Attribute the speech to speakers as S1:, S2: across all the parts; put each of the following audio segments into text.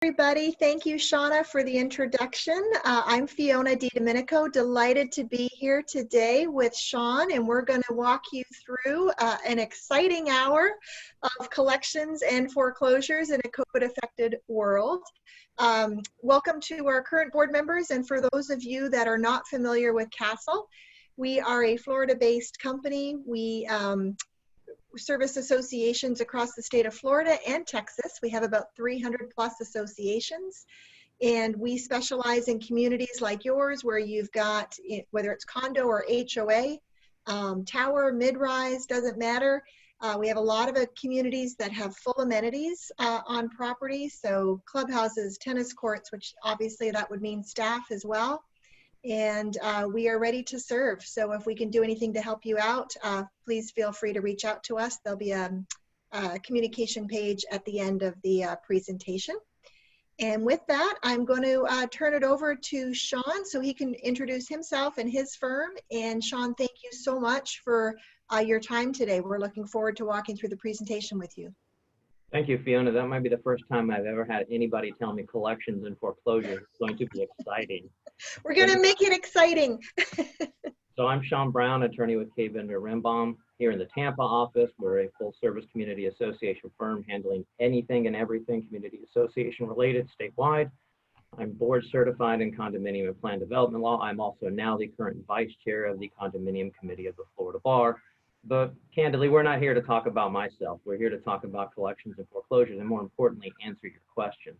S1: everybody. Thank you, Shauna, for the introduction. I'm Fiona DiDomenico, delighted to be here today with Sean, and we're going to walk you through an exciting hour of collections and foreclosures in a COVID-affected world. Welcome to our current board members, and for those of you that are not familiar with Castle, we are a Florida-based company. We service associations across the state of Florida and Texas. We have about 300 plus associations, and we specialize in communities like yours where you've got, whether it's condo or HOA, tower, mid-rise, doesn't matter. We have a lot of communities that have full amenities on property, so clubhouses, tennis courts, which obviously that would mean staff as well. And we are ready to serve. So if we can do anything to help you out, please feel free to reach out to us. There'll be a communication page at the end of the presentation. And with that, I'm going to turn it over to Sean so he can introduce himself and his firm. And Sean, thank you so much for your time today. We're looking forward to walking through the presentation with you.
S2: Thank you, Fiona. That might be the first time I've ever had anybody tell me collections and foreclosures. It's going to be exciting.
S1: We're going to make it exciting.
S2: So I'm Sean Brown, attorney with K. Bender Rimbaum here in the Tampa office. We're a full service community association firm handling anything and everything community association related statewide. I'm board certified in condominium and plan development law. I'm also now the current vice chair of the condominium committee of the Florida Bar. But candidly, we're not here to talk about myself. We're here to talk about collections and foreclosures, and more importantly, answer your questions.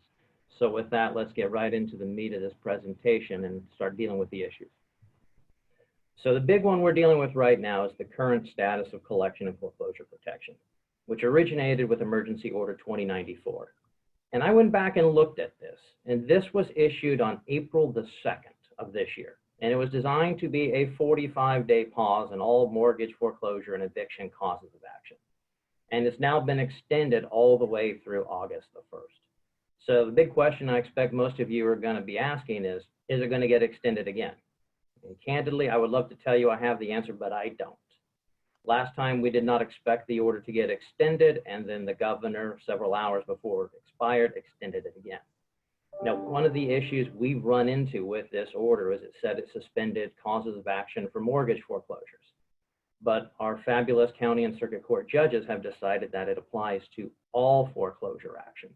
S2: So with that, let's get right into the meat of this presentation and start dealing with the issues. So the big one we're dealing with right now is the current status of collection and foreclosure protection, which originated with Emergency Order 2094. And I went back and looked at this, and this was issued on April the 2nd of this year. And it was designed to be a 45-day pause in all mortgage foreclosure and eviction causes of action. And it's now been extended all the way through August the 1st. So the big question I expect most of you are going to be asking is it going to get extended again? And candidly, I would love to tell you I have the answer, but I don't. Last time we did not expect the order to get extended, and then the governor, several hours before it expired, extended it again. Now, one of the issues we've run into with this order is it said it suspended causes of action for mortgage foreclosures. But our fabulous county and circuit court judges have decided that it applies to all foreclosure actions.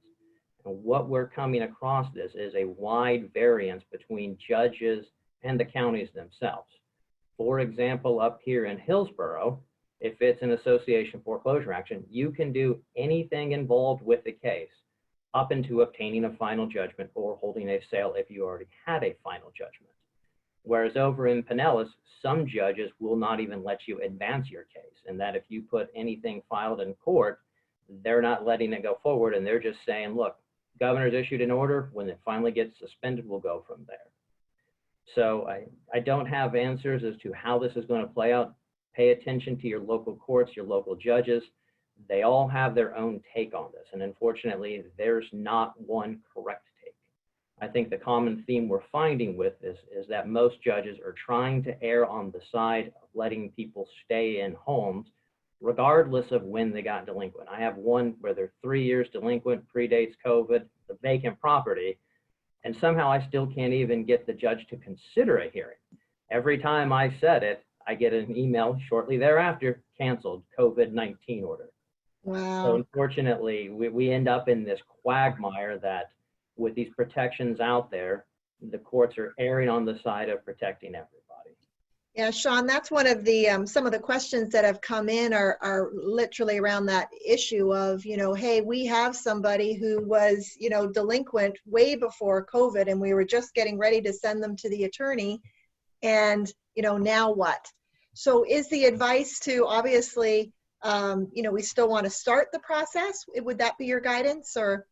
S2: And what we're coming across this is a wide variance between judges and the counties themselves. For example, up here in Hillsborough, if it's an association foreclosure action, you can do anything involved with the case up into obtaining a final judgment or holding a sale if you already had a final judgment. Whereas over in Pinellas, some judges will not even let you advance your case, and that if you put anything filed in court, they're not letting it go forward, and they're just saying, look, governor's issued an order, when it finally gets suspended, we'll go from there. So I don't have answers as to how this is going to play out. Pay attention to your local courts, your local judges. They all have their own take on this, and unfortunately, there's not one correct take. I think the common theme we're finding with this is that most judges are trying to err on the side of letting people stay in homes, regardless of when they got delinquent. I have one where they're 3 years delinquent, predates COVID, the vacant property, and somehow I still can't even get the judge to consider a hearing. Every time I said it, I get an email shortly thereafter, canceled, COVID-19 order.
S1: Wow.
S2: So unfortunately, we end up in this quagmire that with these protections out there, the courts are erring on the side of protecting everybody.
S1: Yeah, Sean, that's one of the, some of the questions that have come in are literally around that issue of, you know, hey, we have somebody who was, you know, delinquent way before COVID, and we were just getting ready to send them to the attorney, and, you know, now what? So is the advice to obviously, you know, we still want to start the process? Would that be your guidance, or?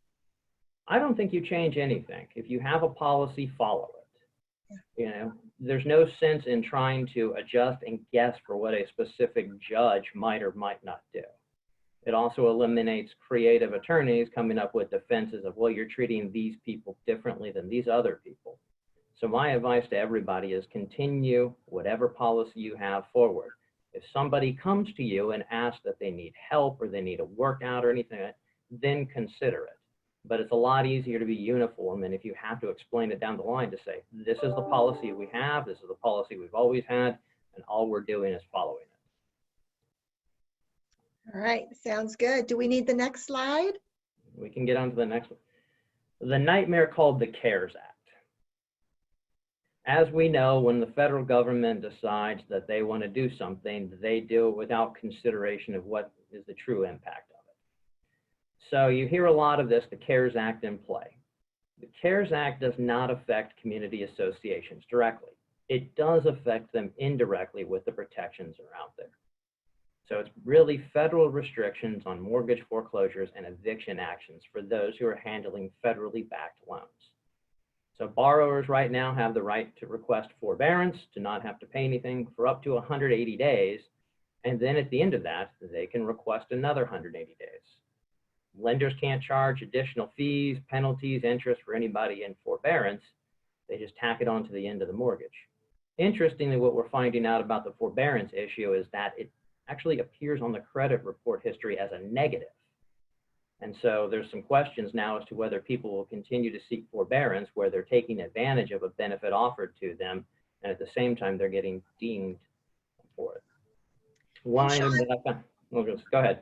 S2: I don't think you change anything. If you have a policy, follow it. Yeah. You know, there's no sense in trying to adjust and guess for what a specific judge might or might not do. It also eliminates creative attorneys coming up with defenses of, well, you're treating these people differently than these other people. So my advice to everybody is continue whatever policy you have forward. If somebody comes to you and asks that they need help or they need a workout or anything, then consider it. but it's a lot easier to be uniform. And if you have to explain it down the line to say, this is the policy we have, this is the policy we've always had, and all we're doing is following it.
S1: All right, sounds good. Do we need the next slide?
S2: We can get on to the next one. The nightmare called the CARES Act. As we know, when the federal government decides that they want to do something, they do it without consideration of what is the true impact of it. So you hear a lot of this, the CARES Act in play. The CARES Act does not affect community associations directly. It does affect them indirectly with the protections that are out there. So it's really federal restrictions on mortgage foreclosures and eviction actions for those who are handling federally backed loans. So borrowers right now have the right to request forbearance, to not have to pay anything for up to 180 days. And then at the end of that, they can request another 180 days. Lenders can't charge additional fees, penalties, interest for anybody in forbearance. They just tack it on to the end of the mortgage. Interestingly, what we're finding out about the forbearance issue is that it actually appears on the credit report history as a negative. And so there's some questions now as to whether people will continue to seek forbearance where they're taking advantage of a benefit offered to them, and at the same time, they're getting dinged for it. Why? Go ahead.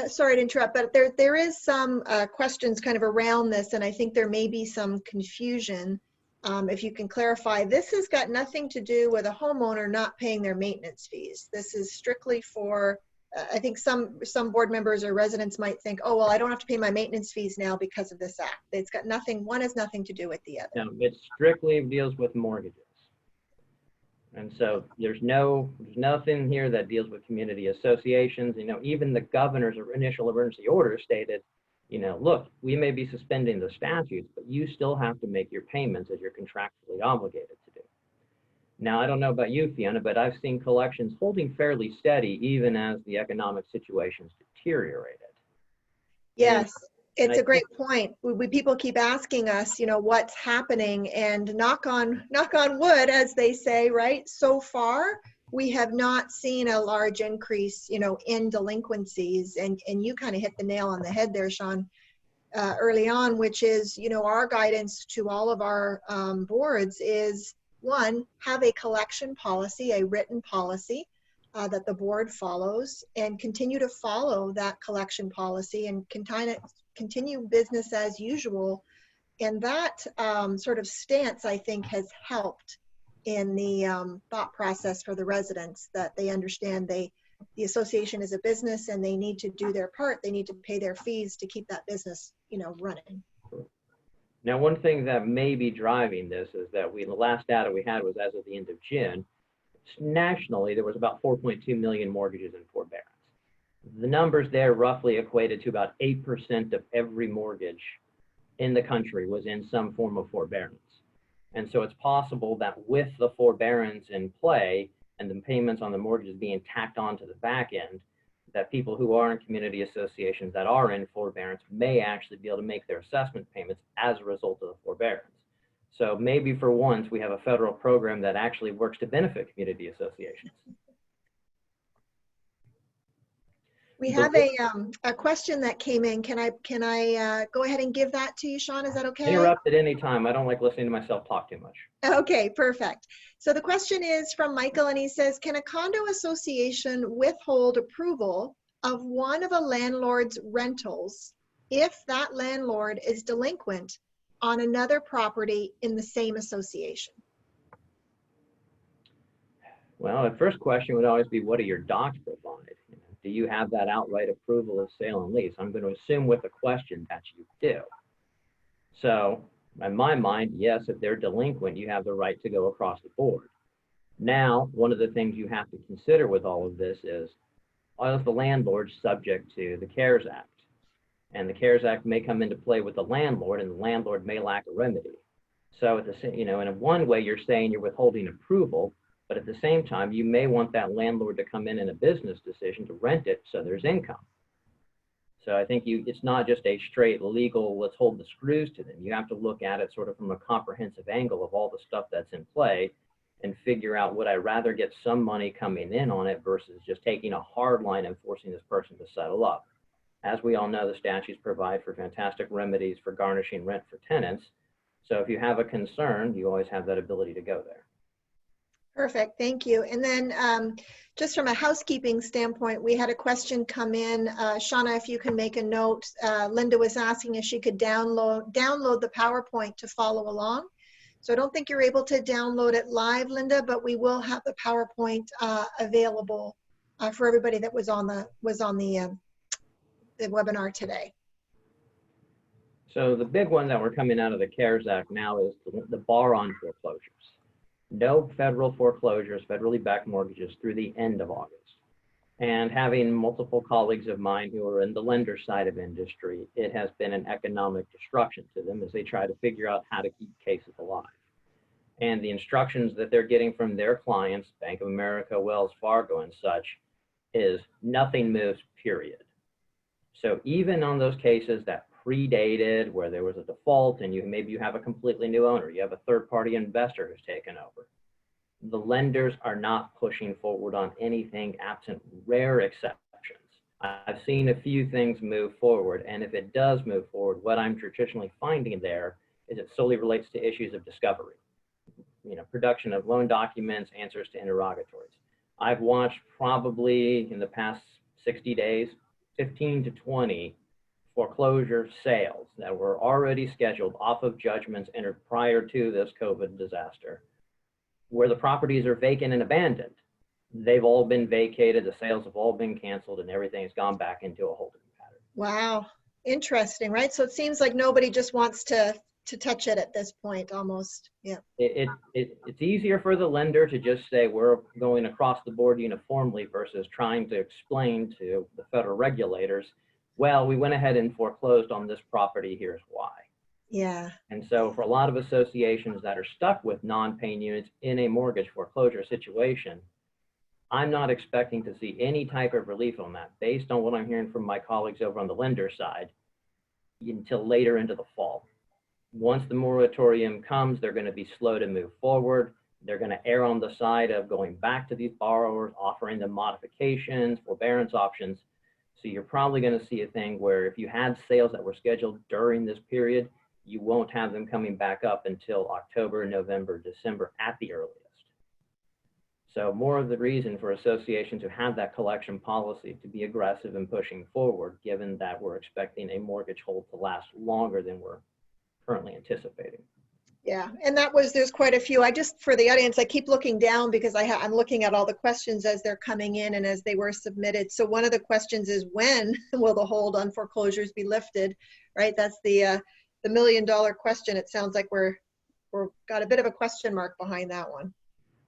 S1: Sorry to interrupt, but there is some questions kind of around this, and I think there may be some confusion. If you can clarify, this has got nothing to do with a homeowner not paying their maintenance fees. This is strictly for, I think some board members or residents might think, oh, well, I don't have to pay my maintenance fees now because of this act. It's got nothing, one has nothing to do with the other.
S2: No, it strictly deals with mortgages. And so there's nothing here that deals with community associations. You know, even the governor's initial emergency order stated, you know, look, we may be suspending the statutes, but you still have to make your payments as you're contractually obligated to do. Now, I don't know about you, Fiona, but I've seen collections holding fairly steady even as the economic situation's deteriorated.
S1: Yes, it's a great point. People keep asking us, you know, what's happening, and knock on wood, as they say, right? So far, we have not seen a large increase, you know, in delinquencies, and you kind of hit the nail on the head there, Sean, early on, which is, you know, our guidance to all of our boards is, one, have a collection policy, a written policy that the board follows, and continue to follow that collection policy and continue business as usual. And that sort of stance, I think, has helped in the thought process for the residents, that they understand the association is a business and they need to do their part. They need to pay their fees to keep that business, you know, running.
S2: Now, one thing that may be driving this is that the last data we had was as of the end of June. Nationally, there was about 4.2 million mortgages in forbearance. The numbers there roughly equated to about 8% of every mortgage in the country was in some form of forbearance. And so it's possible that with the forbearance in play and the payments on the mortgages being tacked on to the back end, that people who are in community associations that are in forbearance may actually be able to make their assessment payments as a result of the forbearance. So maybe for once we have a federal program that actually works to benefit community associations.
S1: We have a question that came in. Can I go ahead and give that to you, Sean? Is that okay?
S2: Interrupt at any time. I don't like listening to myself talk too much.
S1: Okay, perfect. So the question is from Michael, and he says, can a condo association withhold approval of one of a landlord's rentals if that landlord is delinquent on another property in the same association?
S2: Well, the first question would always be, what do your docs provide? Do you have that outright approval of sale and lease? I'm going to assume with the question that you do. So in my mind, yes, if they're delinquent, you have the right to go across the board. Now, one of the things you have to consider with all of this is the landlord subject to the CARES Act? And the CARES Act may come into play with the landlord, and the landlord may lack a remedy. So at the, you know, in one way, you're saying you're withholding approval, but at the same time, you may want that landlord to come in a business decision to rent it so there's income. So I think it's not just a straight legal, let's hold the screws to them. You have to look at it sort of from a comprehensive angle of all the stuff that's in play and figure out, would I rather get some money coming in on it versus just taking a hard line and forcing this person to settle up? As we all know, the statutes provide for fantastic remedies for garnishing rent for tenants. So if you have a concern, you always have that ability to go there.
S1: Perfect, thank you. And then just from a housekeeping standpoint, we had a question come in. Shauna, if you can make a note, Linda was asking if she could download the PowerPoint to follow along. So I don't think you're able to download it live, Linda, but we will have the PowerPoint available for everybody that was on the webinar today.
S2: So the big one that we're coming out of the CARES Act now is the bar on foreclosures. No federal foreclosures, federally backed mortgages through the end of August. And having multiple colleagues of mine who are in the lender side of industry, it has been an economic destruction to them as they try to figure out how to keep cases alive. And the instructions that they're getting from their clients, Bank of America, Wells Fargo and such, is nothing moves, period. So even on those cases that predated where there was a default and maybe you have a completely new owner, you have a third-party investor who's taken over, the lenders are not pushing forward on anything absent rare exceptions. I've seen a few things move forward, and if it does move forward, what I'm traditionally finding there is it solely relates to issues of discovery, production of loan documents, answers to interrogatories. I've watched probably in the past 60 days 15 to 20 foreclosure sales that were already scheduled off of judgments entered prior to this COVID disaster, where the properties are vacant and abandoned. They've all been vacated, the sales have all been canceled, and everything has gone back into a holding pattern.
S1: Wow, interesting, right? So it seems like nobody just wants to touch it at this point, almost. Yeah.
S2: It's easier for the lender to just say we're going across the board uniformly versus trying to explain to the federal regulators, well, we went ahead and foreclosed on this property, here's why.
S1: Yeah.
S2: And so for a lot of associations that are stuck with non-paying units in a mortgage foreclosure situation, I'm not expecting to see any type of relief on that based on what I'm hearing from my colleagues over on the lender side until later into the fall. Once the moratorium comes, they're going to be slow to move forward. They're going to err on the side of going back to these borrowers, offering them modifications, forbearance options. So you're probably going to see a thing where if you had sales that were scheduled during this period, you won't have them coming back up until October, November, December at the earliest. So more of the reason for associations to have that collection policy to be aggressive in pushing forward, given that we're expecting a mortgage hold to last longer than we're currently anticipating.
S1: Yeah, and there's quite a few. For the audience, I keep looking down because I'm looking at all the questions as they're coming in and as they were submitted. So one of the questions is, when will the hold on foreclosures be lifted, right? That's the $1 million question. It sounds like we're got a bit of a question mark behind that one.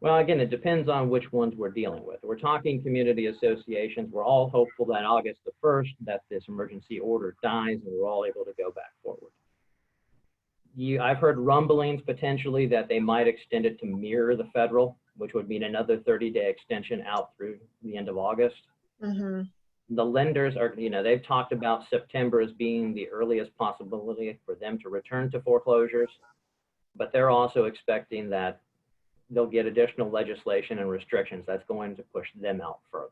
S2: Well, again, it depends on which ones we're dealing with. We're talking community associations. We're all hopeful that August the 1st, that this emergency order dies and we're all able to go back forward. I've heard rumblings potentially that they might extend it to mirror the federal, which would mean another 30-day extension out through the end of August.
S1: Mm-hmm.
S2: The lenders are, they've talked about September as being the earliest possibility for them to return to foreclosures, but they're also expecting that they'll get additional legislation and restrictions that's going to push them out further.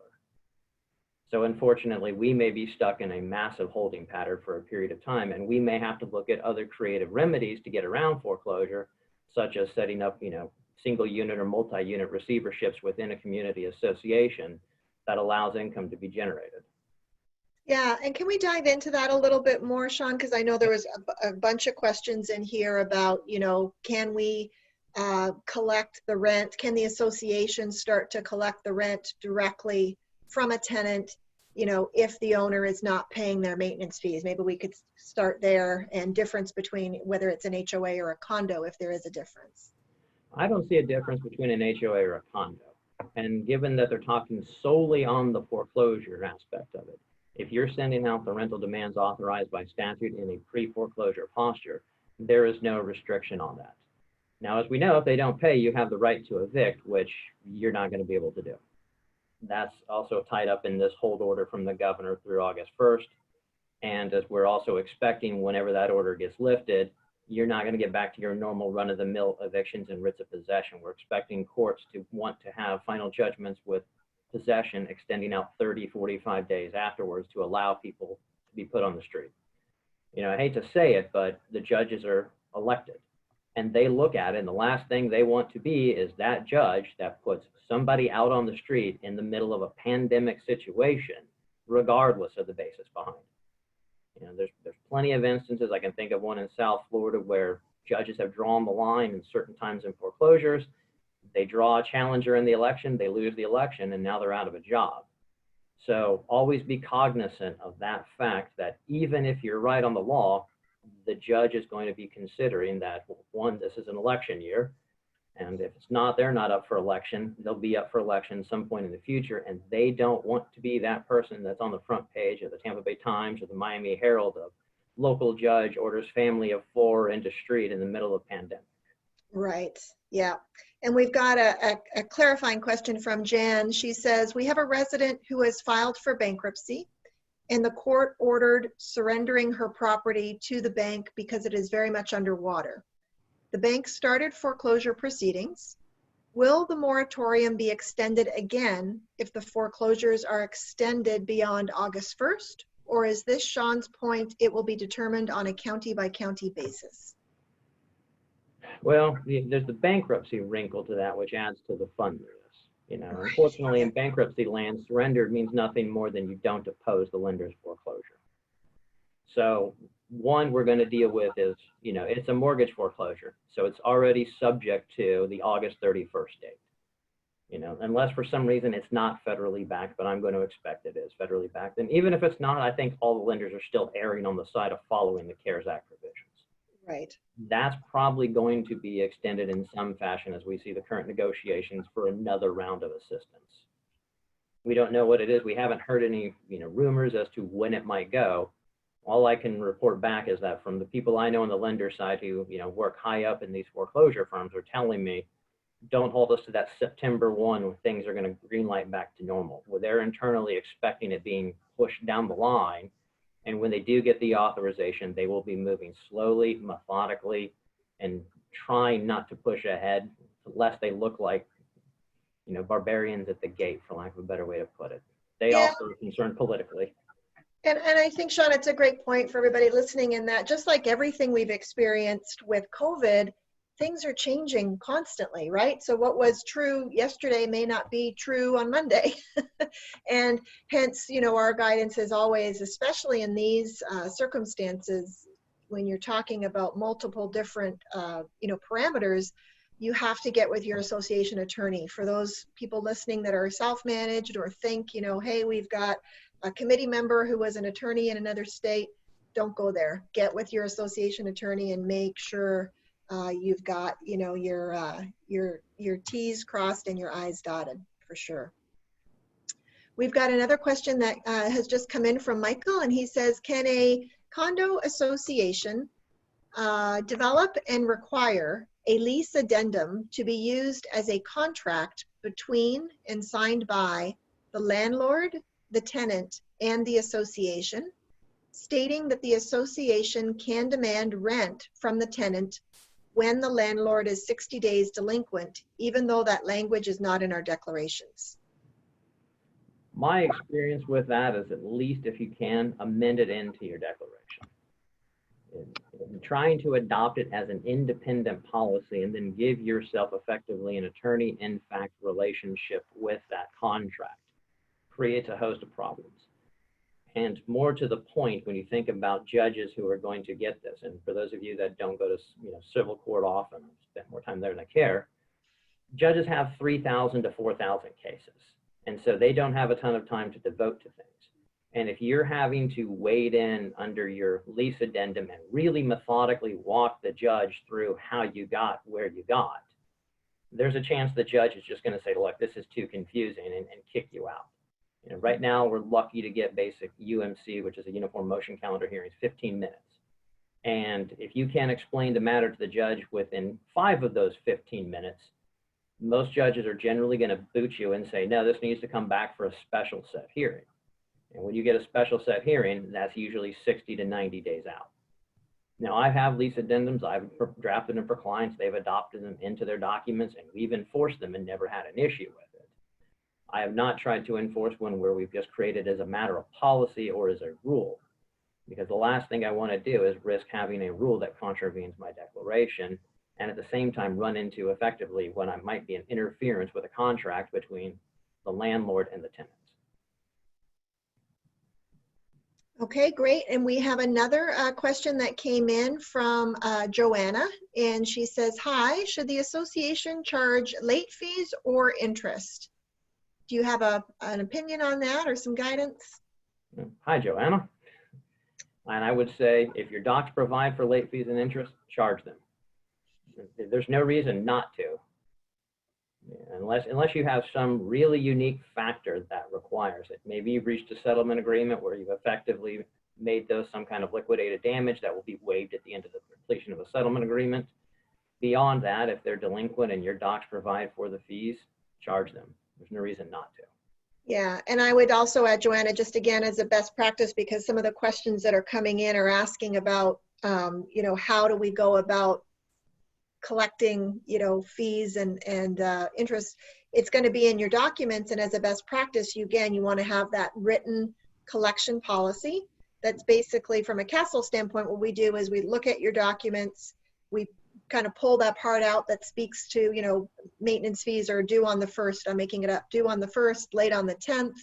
S2: So unfortunately, we may be stuck in a massive holding pattern for a period of time, and we may have to look at other creative remedies to get around foreclosure, such as setting up, single unit or multi-unit receiverships within a community association that allows income to be generated.
S1: Yeah, and can we dive into that a little bit more, Sean? Because I know there was a bunch of questions in here about, can we collect the rent? Can the association start to collect the rent directly from a tenant, if the owner is not paying their maintenance fees? Maybe we could start there, and difference between whether it's an HOA or a condo, if there is a difference.
S2: I don't see a difference between an HOA or a condo. And given that they're talking solely on the foreclosure aspect of it, if you're sending out the rental demands authorized by statute in a pre-foreclosure posture, there is no restriction on that. Now, as we know, if they don't pay, you have the right to evict, which you're not going to be able to do. That's also tied up in this hold order from the governor through August 1st. And as we're also expecting, whenever that order gets lifted, you're not going to get back to your normal run-of-the-mill evictions and writs of possession. We're expecting courts to want to have final judgments with possession extending out 30, 45 days afterwards to allow people to be put on the street. You know, I hate to say it, but the judges are elected and they look at it, and the last thing they want to be is that judge that puts somebody out on the street in the middle of a pandemic situation, regardless of the basis behind it. You know, there's plenty of instances. I can think of one in South Florida where judges have drawn the line in certain times in foreclosures. They draw a challenger in the election, they lose the election, and now they're out of a job. So always be cognizant of that fact that even if you're right on the law, the judge is going to be considering that, one, this is an election year, and if it's not, they're not up for election, they'll be up for election some point in the future, and they don't want to be that person that's on the front page of the Tampa Bay Times or the Miami Herald of local judge orders family of 4 into street in the middle of pandemic.
S1: Right. Yeah. And we've got a clarifying question from Jan. She says, we have a resident who has filed for bankruptcy and the court ordered surrendering her property to the bank because it is very much underwater. The bank started foreclosure proceedings. Will the moratorium be extended again if the foreclosures are extended beyond August 1st? Or is this Sean's point, it will be determined on a county by county basis?
S2: Well, there's the bankruptcy wrinkle to that, which adds to the fun of this. You know, unfortunately, in bankruptcy land, surrendered means nothing more than you don't oppose the lender's foreclosure. So one we're going to deal with is, you know, it's a mortgage foreclosure. So it's already subject to the August 31st date. You know, unless for some reason it's not federally backed, but I'm going to expect it is federally backed. And even if it's not, I think all the lenders are still erring on the side of following the CARES Act provisions.
S1: Right.
S2: That's probably going to be extended in some fashion as we see the current negotiations for another round of assistance. We don't know what it is. We haven't heard any, you know, rumors as to when it might go. All I can report back is that from the people I know on the lender side who, you know, work high up in these foreclosure firms are telling me, don't hold us to that September 1 when things are going to green light back to normal. Well, they're internally expecting it being pushed down the line. And when they do get the authorization, they will be moving slowly, methodically, and trying not to push ahead, lest they look like, you know, barbarians at the gate, for lack of a better way to put it. They also are concerned politically.
S1: And I think, Sean, it's a great point for everybody listening in that just like everything we've experienced with COVID, things are changing constantly, right? So what was true yesterday may not be true on Monday. And hence, you know, our guidance is always, especially in these circumstances, when you're talking about multiple different, you know, parameters, you have to get with your association attorney. For those people listening that are self-managed or think, you know, hey, we've got a committee member who was an attorney in another state, don't go there. Get with your association attorney and make sure you've got, you know, your T's crossed and your I's dotted for sure. We've got another question that has just come in from Michael, and he says, can a condo association develop and require a lease addendum to be used as a contract between and signed by the landlord, the tenant, and the association, stating that the association can demand rent from the tenant when the landlord is 60 days delinquent, even though that language is not in our declarations?
S2: My experience with that is, at least if you can, amend it into your declaration. In trying to adopt it as an independent policy and then give yourself effectively an attorney in fact relationship with that contract creates a host of problems. And more to the point, when you think about judges who are going to get this, and for those of you that don't go to, you know, civil court often, spend more time there than I care, judges have 3,000 to 4,000 cases. And so they don't have a ton of time to devote to things. And if you're having to wade in under your lease addendum and really methodically walk the judge through how you got where you got, there's a chance the judge is just going to say, look, this is too confusing, and kick you out. You know, right now we're lucky to get basic UMC, which is a uniform motion calendar hearings, 15 minutes. And if you can't explain the matter to the judge within 5 of those 15 minutes, most judges are generally going to boot you and say, no, this needs to come back for a special set hearing. And when you get a special set hearing, that's usually 60 to 90 days out. Now, I have lease addendums. I've drafted them for clients. They've adopted them into their documents, and we've enforced them and never had an issue with it. I have not tried to enforce one where we've just created as a matter of policy or as a rule. because the last thing I want to do is risk having a rule that contravenes my declaration and at the same time run into effectively what I might be an interference with a contract between the landlord and the tenants.
S1: Okay, great. And we have another question that came in from Joanna, and she says, hi, should the association charge late fees or interest? Do you have an opinion on that or some guidance?
S2: Hi, Joanna. And I would say if your docs provide for late fees and interest, charge them. There's no reason not to, unless you have some really unique factor that requires it. Maybe you've reached a settlement agreement where you've effectively made those some kind of liquidated damage that will be waived at the end of the completion of a settlement agreement. Beyond that, if they're delinquent and your docs provide for the fees, charge them. There's no reason not to.
S1: Yeah, and I would also add, Joanna, just again as a best practice, because some of the questions that are coming in are asking about, you know, how do we go about collecting, you know, fees and interest. It's going to be in your documents, and as a best practice, you want to have that written collection policy. That's basically, from a castle standpoint, what we do is we look at your documents, we kind of pull that part out that speaks to, you know, maintenance fees are due on the 1st, I'm making it up, due on the 1st, late on the 10th.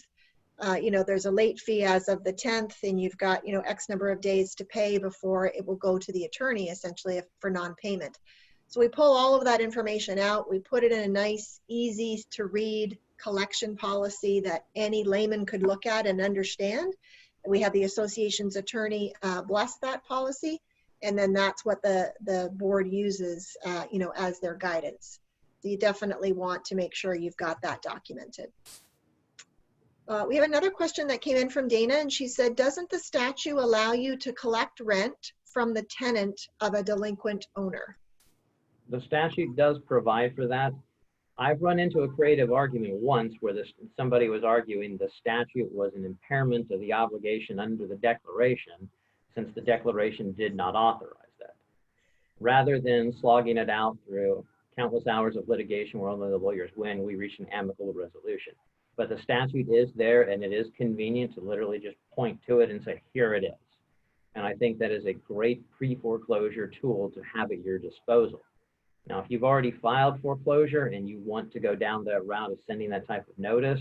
S1: You know, there's a late fee as of the 10th, and you've got, you know, X number of days to pay before it will go to the attorney, essentially, for non-payment. So we pull all of that information out, we put it in a nice, easy to read collection policy that any layman could look at and understand. And we have the association's attorney bless that policy, and then that's what the board uses, you know, as their guidance. So you definitely want to make sure you've got that documented. We have another question that came in from Dana, and she said, doesn't the statute allow you to collect rent from the tenant of a delinquent owner?
S2: The statute does provide for that. I've run into a creative argument once where somebody was arguing the statute was an impairment of the obligation under the declaration, since the declaration did not authorize that. Rather than slogging it out through countless hours of litigation where only the lawyers win, we reach an amicable resolution. But the statute is there, and it is convenient to literally just point to it and say, here it is. And I think that is a great pre-foreclosure tool to have at your disposal. Now, if you've already filed foreclosure and you want to go down that route of sending that type of notice,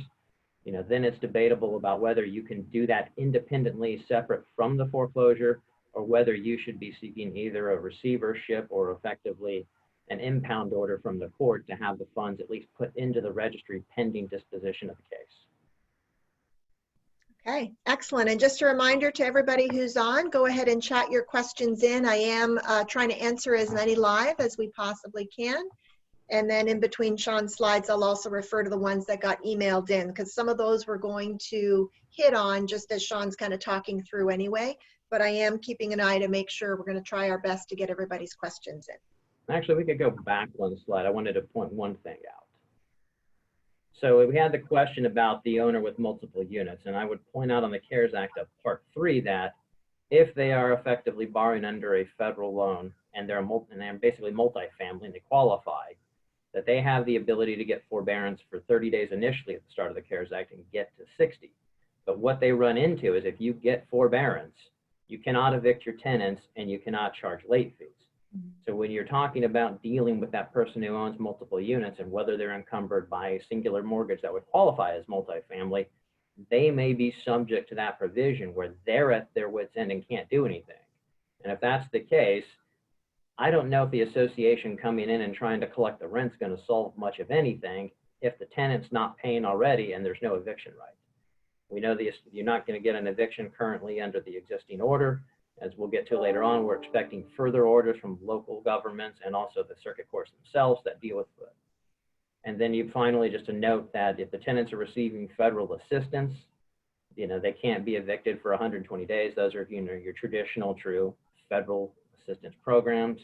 S2: you know, then it's debatable about whether you can do that independently, separate from the foreclosure, or whether you should be seeking either a receivership or effectively an impound order from the court to have the funds at least put into the registry pending disposition of the case.
S1: Okay, excellent. And just a reminder to everybody who's on, go ahead and chat your questions in. I am trying to answer as many live as we possibly can. And then in between Sean's slides, I'll also refer to the ones that got emailed in, because some of those we're going to hit on just as Sean's kind of talking through anyway. But I am keeping an eye to make sure we're going to try our best to get everybody's questions in.
S2: Actually, we could go back one slide. I wanted to point one thing out. So we had the question about the owner with multiple units, and I would point out on the CARES Act of Part 3 that if they are effectively borrowing under a federal loan and they're basically multifamily and they qualify, that they have the ability to get forbearance for 30 days initially at the start of the CARES Act and get to 60. But what they run into is if you get forbearance, you cannot evict your tenants and you cannot charge late fees. So when you're talking about dealing with that person who owns multiple units and whether they're encumbered by a singular mortgage that would qualify as multifamily, they may be subject to that provision where they're at their wit's end and can't do anything. And if that's the case, I don't know if the association coming in and trying to collect the rent's going to solve much of anything if the tenant's not paying already and there's no eviction right. We know you're not going to get an eviction currently under the existing order. As we'll get to later on, we're expecting further orders from local governments and also the circuit courts themselves that deal with it. And then you finally, just a note that if the tenants are receiving federal assistance, you know, they can't be evicted for 120 days. Those are, you know, your traditional true federal assistance programs.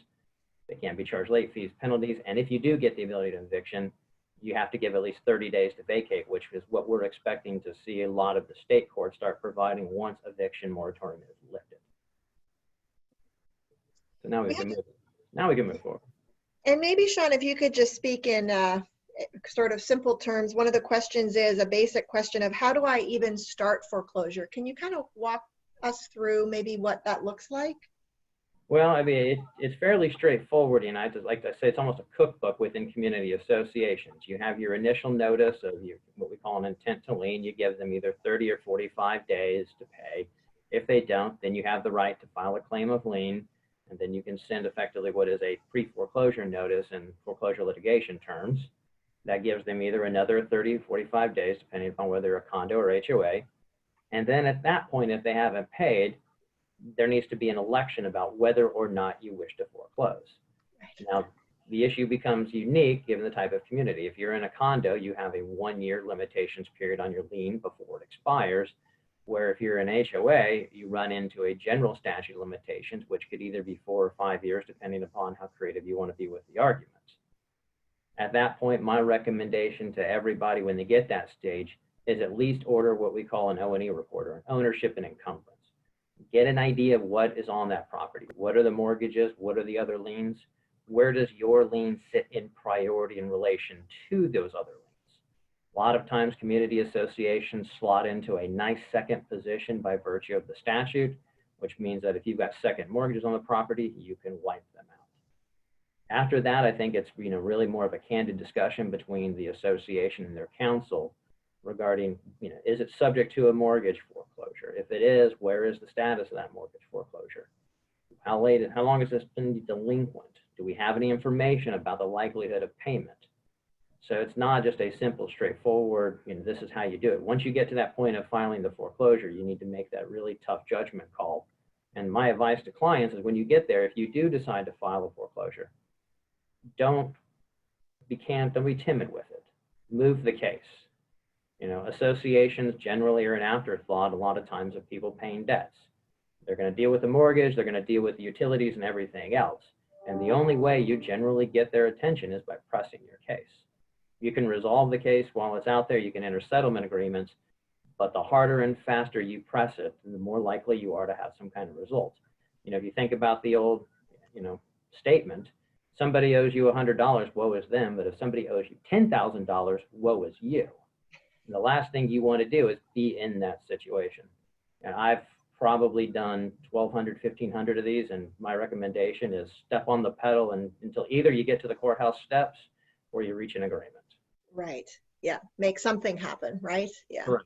S2: They can't be charged late fees, penalties. And if you do get the ability to eviction, you have to give at least 30 days to vacate, which is what we're expecting to see a lot of the state courts start providing once eviction moratorium is lifted. So now we can move forward.
S1: And maybe, Sean, if you could just speak in sort of simple terms. One of the questions is a basic question of how do I even start foreclosure? Can you kind of walk us through maybe what that looks like?
S2: Well, I mean, it's fairly straightforward, and I just like to say it's almost a cookbook within community associations. You have your initial notice of your, what we call an intent to lien. You give them either 30 or 45 days to pay. If they don't, then you have the right to file a claim of lien, and then you can send effectively what is a pre-foreclosure notice in foreclosure litigation terms. That gives them either another 30 or 45 days, depending upon whether they're a condo or HOA. And then at that point, if they haven't paid, there needs to be an election about whether or not you wish to foreclose.
S1: Right.
S2: Now, the issue becomes unique given the type of community. If you're in a condo, you have a 1-year limitations period on your lien before it expires, where if you're an HOA, you run into a general statute of limitations, which could either be 4 or 5 years, depending upon how creative you want to be with the arguments. At that point, my recommendation to everybody when they get that stage is at least order what we call an O&E report, or an ownership and encumbrance. Get an idea of what is on that property. What are the mortgages? What are the other liens? Where does your lien sit in priority in relation to those other liens? A lot of times community associations slot into a nice second position by virtue of the statute, which means that if you've got second mortgages on the property, you can wipe them out. After that, I think it's really more of a candid discussion between the association and their counsel regarding, is it subject to a mortgage foreclosure? If it is, where is the status of that mortgage foreclosure? How long has this been delinquent? Do we have any information about the likelihood of payment? So it's not just a simple, straightforward, this is how you do it. Once you get to that point of filing the foreclosure, you need to make that really tough judgment call. And my advice to clients is when you get there, if you do decide to file a foreclosure, don't be timid with it. Move the case. Associations generally are an afterthought a lot of times of people paying debts. They're going to deal with the mortgage, they're going to deal with the utilities and everything else. And the only way you generally get their attention is by pressing your case. You can resolve the case while it's out there, you can enter settlement agreements, but the harder and faster you press it, the more likely you are to have some kind of result. If you think about the old, statement, somebody owes you $100, woe is them, but if somebody owes you $10,000, woe is you. And the last thing you want to do is be in that situation. And I've probably done 1,200, 1,500 of these, and my recommendation is step on the pedal until either you get to the courthouse steps or you reach an agreement.
S1: Right. Yeah. Make something happen, right? Yeah.
S2: Correct.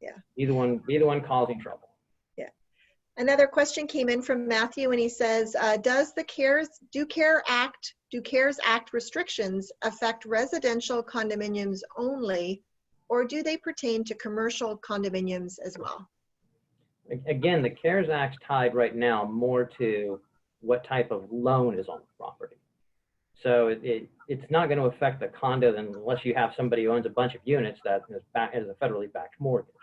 S1: Yeah.
S2: Either one causing trouble.
S1: Yeah. Another question came in from Matthew, and he says, do CARES Act restrictions affect residential condominiums only, or do they pertain to commercial condominiums as well?
S2: Again, the CARES Act's tied right now more to what type of loan is on the property. So it's not going to affect the condo unless you have somebody who owns a bunch of units that is a federally backed mortgage.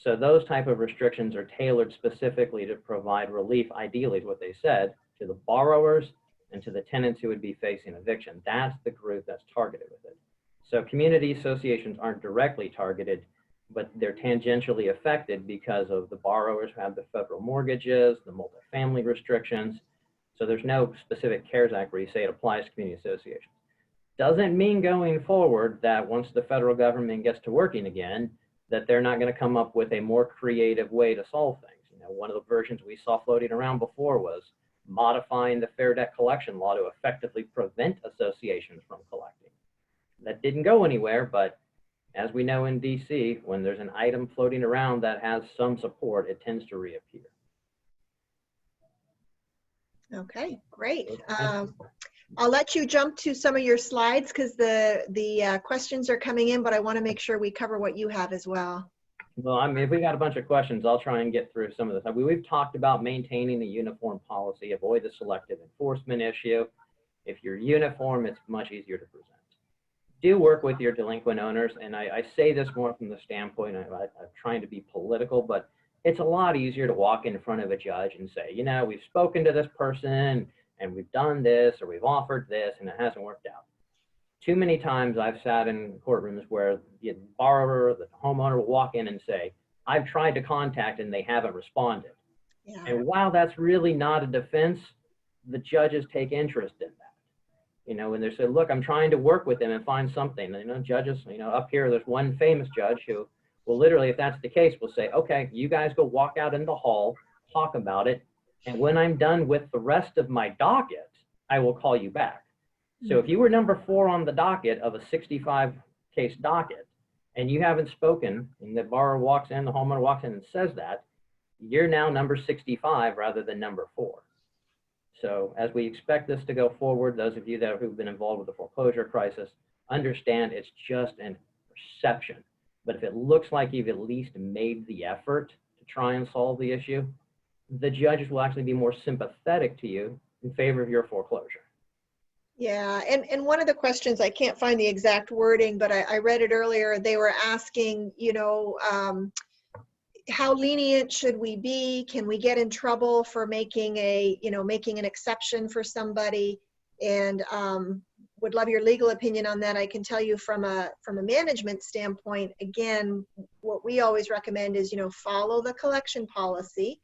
S2: So those type of restrictions are tailored specifically to provide relief, ideally is what they said, to the borrowers and to the tenants who would be facing eviction. That's the group that's targeted with it. So community associations aren't directly targeted, but they're tangentially affected because of the borrowers who have the federal mortgages, the multifamily restrictions. So there's no specific CARES Act where you say it applies to community associations. Doesn't mean going forward that once the federal government gets to working again, that they're not going to come up with a more creative way to solve things. One of the versions we saw floating around before was modifying the Fair Debt Collection Law to effectively prevent associations from collecting. That didn't go anywhere, but as we know in DC, when there's an item floating around that has some support, it tends to reappear.
S1: Okay, great. I'll let you jump to some of your slides because the questions are coming in, but I want to make sure we cover what you have as well.
S2: Well, I mean, if we got a bunch of questions, I'll try and get through some of this. We've talked about maintaining a uniform policy, avoid the selective enforcement issue. If you're uniform, it's much easier to present. Do work with your delinquent owners, and I say this more from the standpoint of I'm trying to be political, but it's a lot easier to walk in front of a judge and say, we've spoken to this person, and we've done this, or we've offered this, and it hasn't worked out. Too many times I've sat in courtrooms where the borrower, the homeowner will walk in and say, I've tried to contact and they haven't responded. Yeah. And while that's really not a defense, the judges take interest in that. When they say, look, I'm trying to work with them and find something. Judges, up here, there's one famous judge who Well, literally, if that's the case, we'll say, okay, you guys go walk out in the hall, talk about it. And when I'm done with the rest of my docket, I will call you back. So if you were number 4 on the docket of a 65 case docket, and you haven't spoken, and the borrower walks in, the homeowner walks in and says that, you're now number 65 rather than number 4. So as we expect this to go forward, those of you who've been involved with the foreclosure crisis understand it's just a perception. But if it looks like you've at least made the effort to try and solve the issue, the judges will actually be more sympathetic to you in favor of your foreclosure.
S1: Yeah, and one of the questions, I can't find the exact wording, but I read it earlier. They were asking, how lenient should we be? Can we get in trouble for making an exception for somebody? And would love your legal opinion on that. I can tell you from a management standpoint, again, what we always recommend is, follow the collection policy.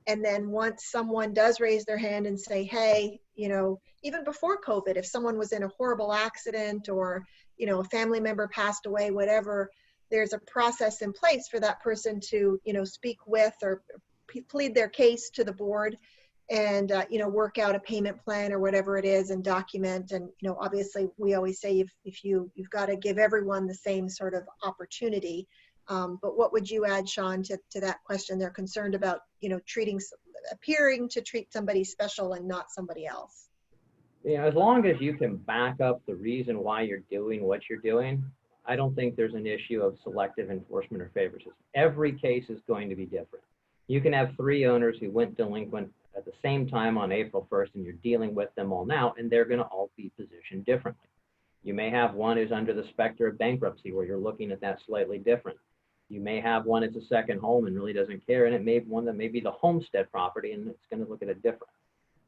S1: And then once someone does raise their hand and say, hey, even before COVID, if someone was in a horrible accident or, a family member passed away, whatever, there's a process in place for that person to, speak with or plead their case to the board and, work out a payment plan or whatever it is and document. And, obviously we always say you've got to give everyone the same sort of opportunity. But what would you add, Sean, to that question? They're concerned about, appearing to treat somebody special and not somebody else.
S2: As long as you can back up the reason why you're doing what you're doing, I don't think there's an issue of selective enforcement or favoritism. Every case is going to be different. You can have 3 owners who went delinquent at the same time on April 1st, and you're dealing with them all now, and they're going to all be positioned differently. You may have one who's under the specter of bankruptcy where you're looking at that slightly different. You may have one that's a second home and really doesn't care, and it may be one that may be the homestead property, and it's going to look at it different.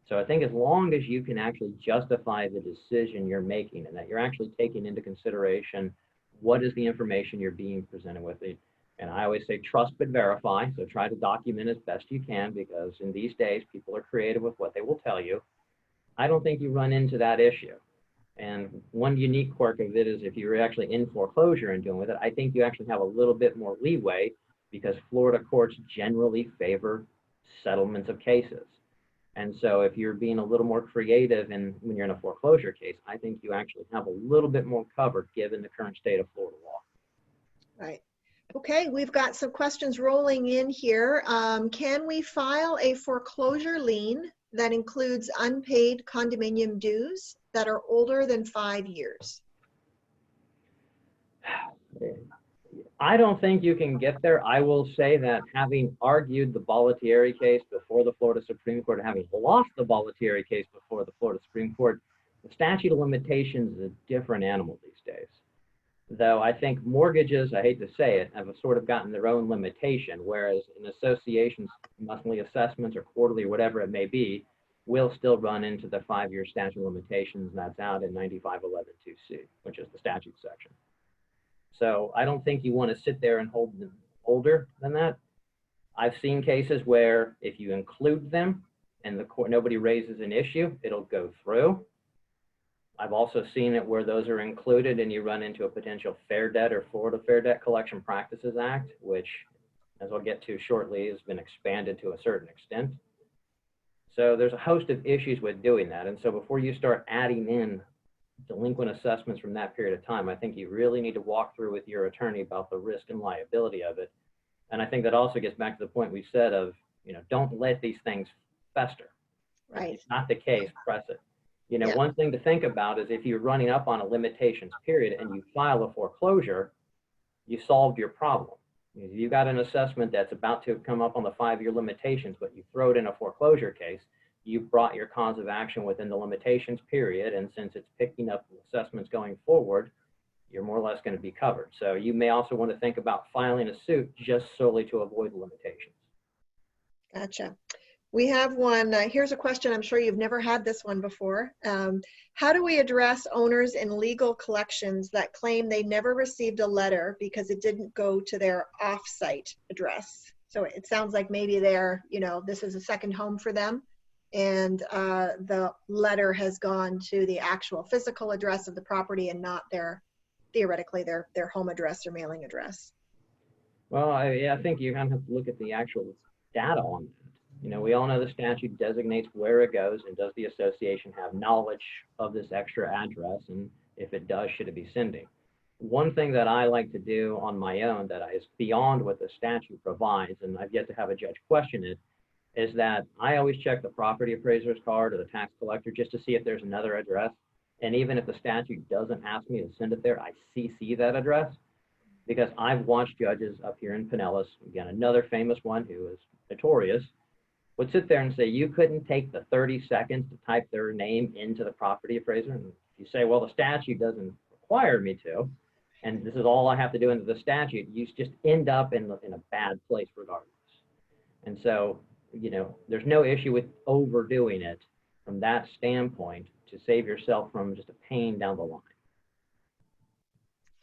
S2: So I think as long as you can actually justify the decision you're making and that you're actually taking into consideration what is the information you're being presented with. And I always say trust but verify. So try to document as best you can, because in these days, people are creative with what they will tell you. I don't think you run into that issue. And one unique quirk of it is if you're actually in foreclosure and dealing with it, I think you actually have a little bit more leeway because Florida courts generally favor settlements of cases. And so if you're being a little more creative and when you're in a foreclosure case, I think you actually have a little bit more covered given the current state of Florida law.
S1: Right. Okay, we've got some questions rolling in here. Can we file a foreclosure lien that includes unpaid condominium dues that are older than 5 years?
S2: I don't think you can get there. I will say that having argued the Bollettieri case before the Florida Supreme Court, having lost the Bollettieri case before the Florida Supreme Court, the statute of limitations is a different animal these days. Though I think mortgages, I hate to say it, have sort of gotten their own limitation, whereas in associations, monthly assessments or quarterly, whatever it may be, will still run into the 5-year statute of limitations, and that's out in 9511(2)C, which is the statute section. So I don't think you want to sit there and hold them older than that. I've seen cases where if you include them and the court, nobody raises an issue, it'll go through. I've also seen it where those are included and you run into a potential Fair Debt or Florida Fair Debt Collection Practices Act, which, as I'll get to shortly, has been expanded to a certain extent. So there's a host of issues with doing that. And so before you start adding in delinquent assessments from that period of time, I think you really need to walk through with your attorney about the risk and liability of it. And I think that also gets back to the point we said of, don't let these things fester.
S1: Right.
S2: If it's not the case, press it. One thing to think about is if you're running up on a limitations period and you file a foreclosure, you solved your problem. If you got an assessment that's about to come up on the 5-year limitations, but you throw it in a foreclosure case, you brought your cause of action within the limitations period. And since it's picking up assessments going forward, you're more or less going to be covered. So you may also want to think about filing a suit just solely to avoid the limitations.
S1: Gotcha. We have one, here's a question, I'm sure you've never had this one before. How do we address owners in legal collections that claim they never received a letter because it didn't go to their off-site address? So it sounds like maybe they're, this is a second home for them, and the letter has gone to the actual physical address of the property and not theoretically their home address or mailing address.
S2: Well, I think you kind of have to look at the actual data on that. We all know the statute designates where it goes, and does the association have knowledge of this extra address? And if it does, should it be sending? One thing that I like to do on my own that is beyond what the statute provides, and I've yet to have a judge question it, is that I always check the property appraiser's card or the tax collector just to see if there's another address. And even if the statute doesn't ask me to send it there, I CC that address, because I've watched judges up here in Pinellas, again, another famous one who is notorious, would sit there and say, you couldn't take the 30 seconds to type their name into the property appraiser. And if you say, well, the statute doesn't require me to, and this is all I have to do under the statute, you just end up in a bad place regardless. And so, there's no issue with overdoing it from that standpoint to save yourself from just a pain down the line.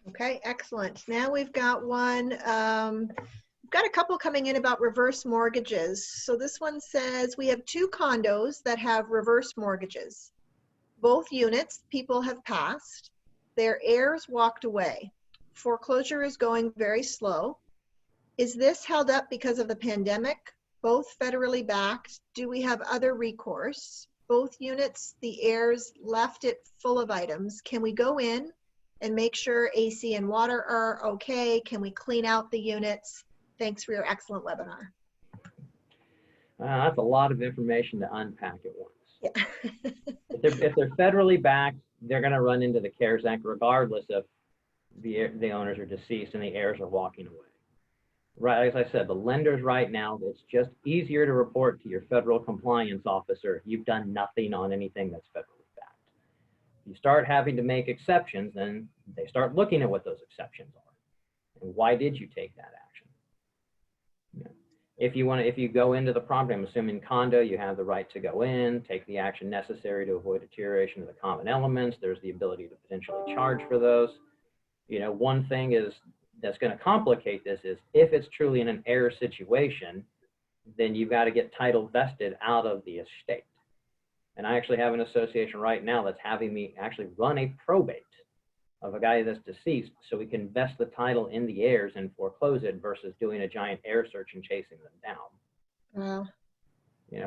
S1: Okay, excellent. Now we've got one, we've got a couple coming in about reverse mortgages. So this one says, we have 2 condos that have reverse mortgages. Both units, people have passed. Their heirs walked away. Foreclosure is going very slow. Is this held up because of the pandemic? Both federally backed. Do we have other recourse? Both units, the heirs left it full of items. Can we go in and make sure AC and water are okay? Can we clean out the units? Thanks for your excellent webinar.
S2: That's a lot of information to unpack at once.
S1: Yeah.
S2: If they're federally backed, they're going to run into the CARES Act regardless if the owners are deceased and the heirs are walking away. Right, as I said, the lenders right now, it's just easier to report to your federal compliance officer if you've done nothing on anything that's federally backed. You start having to make exceptions, then they start looking at what those exceptions are. And why did you take that action? If you go into the property, I'm assuming condo, you have the right to go in, take the action necessary to avoid deterioration of the common elements. There's the ability to potentially charge for those. One thing that's going to complicate this is if it's truly in an heir situation, then you've got to get title vested out of the estate. And I actually have an association right now that's having me actually run a probate of a guy that's deceased so we can vest the title in the heirs and foreclose it versus doing a giant heir search and chasing them down.
S1: Wow.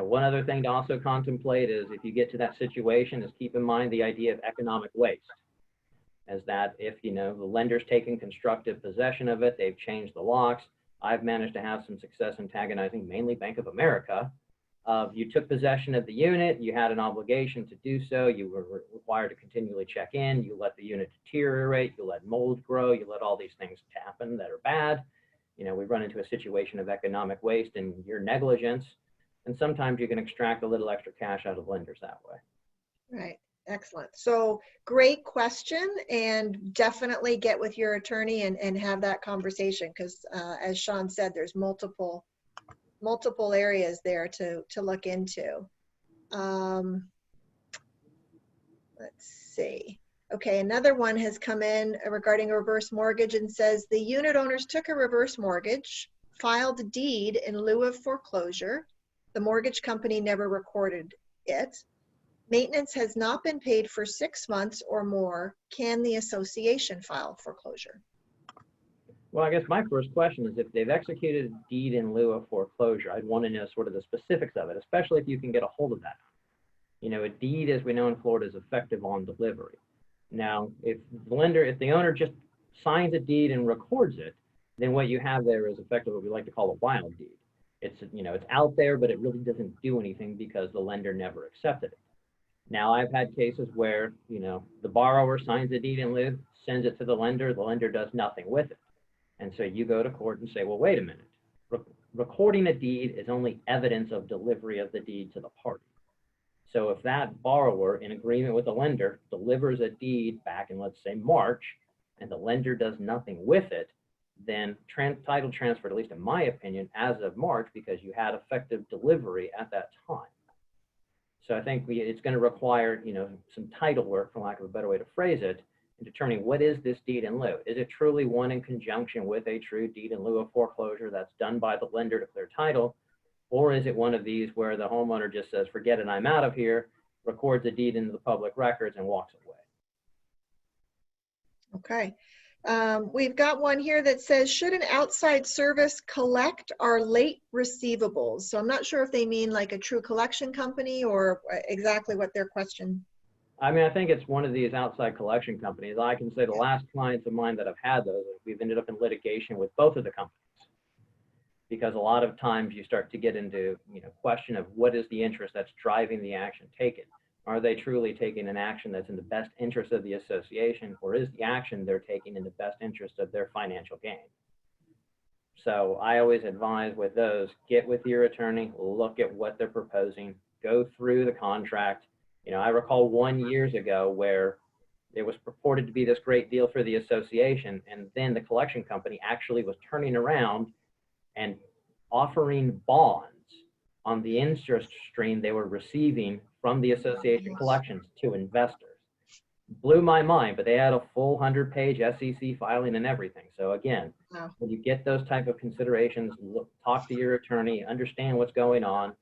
S2: One other thing to also contemplate is if you get to that situation is keep in mind the idea of economic waste. As that if, the lender's taken constructive possession of it, they've changed the locks. I've managed to have some success antagonizing mainly Bank of America. You took possession of the unit, you had an obligation to do so, you were required to continually check in, you let the unit deteriorate, you let mold grow, you let all these things happen that are bad. We run into a situation of economic waste and your negligence, and sometimes you can extract a little extra cash out of lenders that way.
S1: Right. Excellent. So great question, and definitely get with your attorney and have that conversation because as Sean said, there's multiple areas there to look into. Let's see. Okay, another one has come in regarding a reverse mortgage and says the unit owners took a reverse mortgage, filed a deed in lieu of foreclosure. The mortgage company never recorded it. Maintenance has not been paid for 6 months or more. Can the association file foreclosure?
S2: Well, I guess my first question is if they've executed a deed in lieu of foreclosure, I'd want to know sort of the specifics of it, especially if you can get a hold of that. A deed, as we know in Florida, is effective on delivery. Now, if the owner just signs a deed and records it, then what you have there is effectively what we like to call a wild deed. It's out there, but it really doesn't do anything because the lender never accepted it. Now, I've had cases where, the borrower signs a deed in lieu, sends it to the lender does nothing with it. And so you go to court and say, well, wait a minute. Recording a deed is only evidence of delivery of the deed to the party. So if that borrower, in agreement with the lender, delivers a deed back in, let's say, March, and the lender does nothing with it, then title transferred, at least in my opinion, as of March, because you had effective delivery at that time. So I think it's going to require, some title work, for lack of a better way to phrase it, in determining what is this deed in lieu. Is it truly one in conjunction with a true deed in lieu of foreclosure that's done by the lender to clear title? Or is it one of these where the homeowner just says, forget it, I'm out of here, records a deed into the public records and walks away?
S1: Okay. We've got one here that says, should an outside service collect our late receivables? So I'm not sure if they mean like a true collection company or exactly what their question.
S2: I mean, I think it's one of these outside collection companies. I can say the last clients of mine that have had those, we've ended up in litigation with both of the companies. Because a lot of times you start to get into, question of what is the interest that's driving the action taken. Are they truly taking an action that's in the best interest of the association, or is the action they're taking in the best interest of their financial gain? So I always advise with those, get with your attorney, look at what they're proposing, go through the contract. I recall 1 year ago where it was purported to be this great deal for the association, and then the collection company actually was turning around and offering bonds on the interest stream they were receiving from the association collections to investors. Blew my mind, but they had a full 100-page SEC filing and everything. So again, when you get those type of considerations, talk to your attorney, understand what's going on,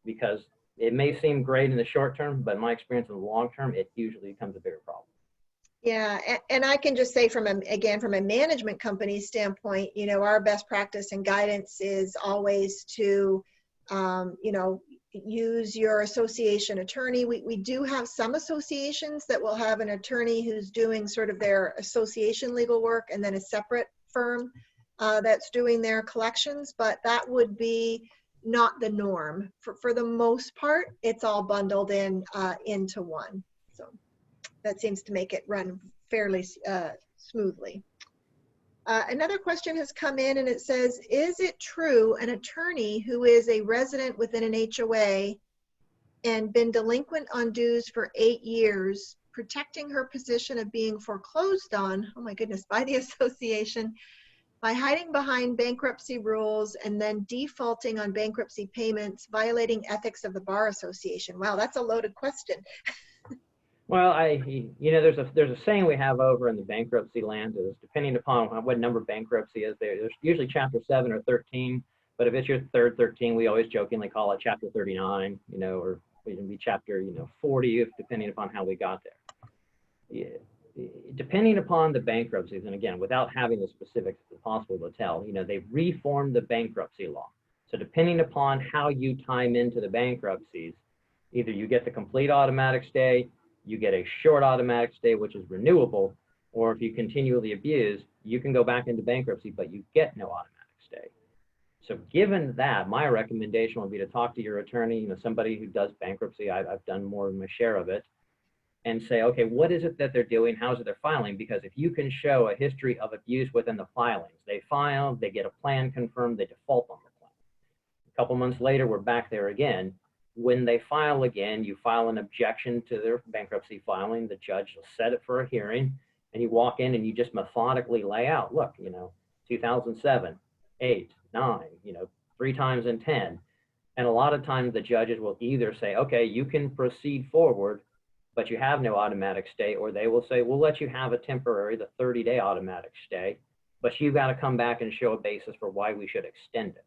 S2: because it may seem great in the short term, but in my experience in the long term, it usually becomes a bigger problem.
S1: Yeah, and I can just say from a management company standpoint, our best practice and guidance is always to, use your association attorney. We do have some associations that will have an attorney who's doing sort of their association legal work and then a separate firm that's doing their collections, but that would be not the norm. For the most part, it's all bundled into one. So that seems to make it run fairly smoothly. Another question has come in and it says, is it true an attorney who is a resident within an HOA and been delinquent on dues for 8 years, protecting her position of being foreclosed on, oh my goodness, by the association, by hiding behind bankruptcy rules and then defaulting on bankruptcy payments, violating ethics of the Bar Association? Wow, that's a loaded question.
S2: Well, there's a saying we have over in the bankruptcy land is depending upon what number bankruptcy is there's usually chapter 7 or 13, but if it's your third 13, we always jokingly call it chapter 39, or it can be chapter, 40, depending upon how we got there. Yeah. Depending upon the bankruptcies, and again, without having the specifics, it's impossible to tell, they've reformed the bankruptcy law. So depending upon how you time into the bankruptcies, either you get the complete automatic stay, you get a short automatic stay, which is renewable, or if you continually abuse, you can go back into bankruptcy, but you get no automatic stay. So given that, my recommendation would be to talk to your attorney, somebody who does bankruptcy. I've done more than my share of it, and say, okay, what is it that they're doing? How is it they're filing? Because if you can show a history of abuse within the filings, they file, they get a plan confirmed, they default on the plan. A couple months later, we're back there again. When they file again, you file an objection to their bankruptcy filing. The judge will set it for a hearing, and you walk in and you just methodically lay out, look, 2007, 8, 9, 3 times in 10. And a lot of times the judges will either say, okay, you can proceed forward, but you have no automatic stay, or they will say, we'll let you have a temporary, the 30-day automatic stay, but you've got to come back and show a basis for why we should extend it.